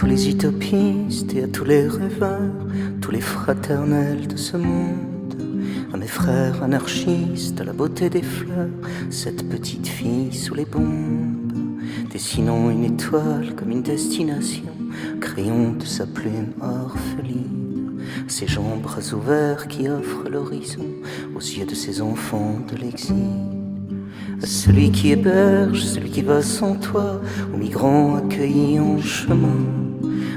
tous les utopistes et à tous les rêveurs, tous les fraternels de ce monde, à mes frères anarchistes, à la beauté des fleurs, cette petite fille sous les bombes, dessinant une étoile comme une destination, crayon de sa plume orpheline, ses jambes bras ouverts qui offrent l'horizon aux yeux de ses enfants de l'exil. À celui qui héberge, celui qui va sans toi, aux migrants accueillis en chemin,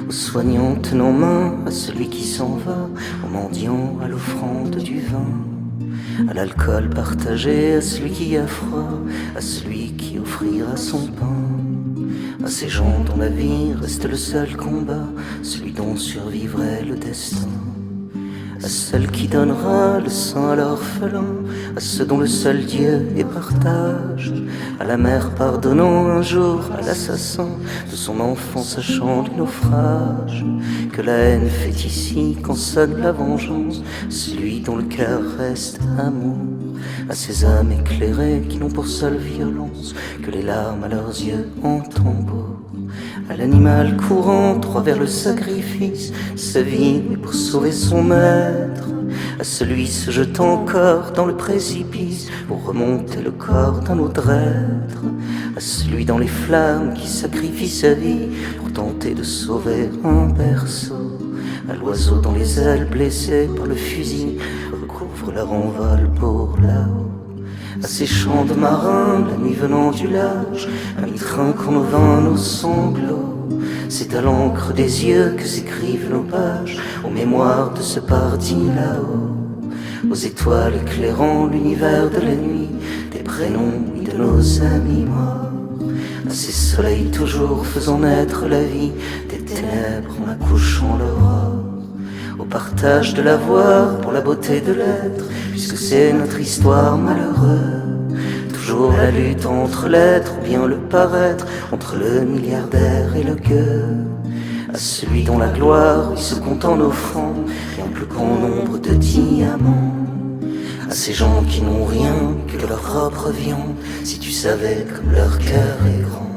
aux soignants tenant main, à celui qui s'en va, aux mendiants à l'offrande du vin, à l'alcool partagé, à celui qui a froid, à celui qui offrira son pain, à ces gens dont la vie reste le seul combat, celui dont survivrait le destin. À celle qui donnera le sang à l'orphelin, à ceux dont le seul Dieu est partage, à la mère pardonnant un jour à l'assassin de son enfant sachant du naufrage, que la haine fait ici quand sonne la vengeance, celui dont le cœur reste amour, à ces âmes éclairées qui n'ont pour seule violence que les larmes à leurs yeux en tombeau, à l'animal courant droit vers le sacrifice, sa vie pour sauver son maître, à celui se jetant encore dans le précipice pour remonter le corps d'un autre être, à celui dans les flammes qui sacrifie sa vie pour tenter de sauver un berceau, à l'oiseau dont les ailes blessées par le fusil recouvrent leur envol pour là-haut, à ces chants de marins, la nuit venant du large, à mi-trinquant nos vins, nos sanglots. C'est à l'encre des yeux que s'écrivent nos pages, aux mémoires de ce parti là-haut, aux étoiles éclairant l'univers de la nuit, des prénoms et de nos amis morts, à ces soleils toujours faisant naître la vie, des ténèbres en accouchant l'aurore, au partage de l'avoir pour la beauté de l'être, puisque c'est notre histoire malheureuse. Toujours la lutte entre l'être ou bien le paraître, entre le milliardaire et le gueux, à celui dont la gloire se compte en offrande, bien plus qu'en nombre de diamants, à ces gens qui n'ont rien que leur propre viande, si tu savais comme leur cœur est grand,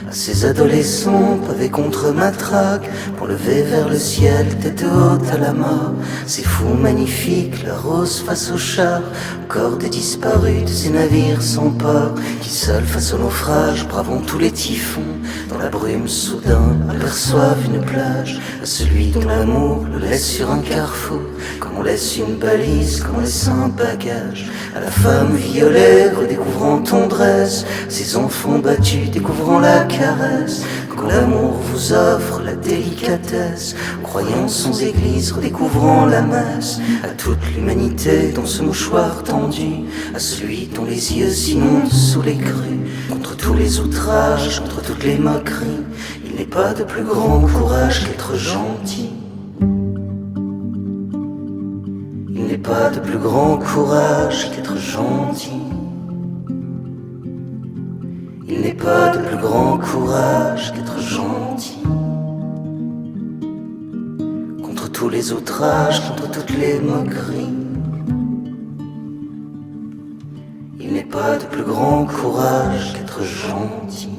à ces adolescents pavés contre matraque, pour lever vers le ciel tête haute à la mort, ces fous magnifiques, la rose face au char, corps des disparus de ces navires sans port, qui seuls face au naufrage, bravant tous les typhons, dans la brume soudain aperçoivent une plage, à celui dont l'amour le laisse sur un carrefour, comme on laisse une balise, comme on laisse un bagage, à la femme violée redécouvrant tendresse, ces enfants battus découvrant la caresse, quand l'amour vous offre la délicatesse, croyant sans église redécouvrant la messe, à toute l'humanité dans ce mouchoir tendu, à celui dont les yeux s'inondent sous les crues, contre tous les outrages, contre toutes les moqueries, il n'est pas de plus grand courage qu'être gentil. Il n'est pas de plus grand courage qu'être gentil. Il n'est pas de plus grand courage qu'être gentil. Contre tous les outrages, contre toutes les moqueries, il n'est pas de plus grand courage qu'être gentil.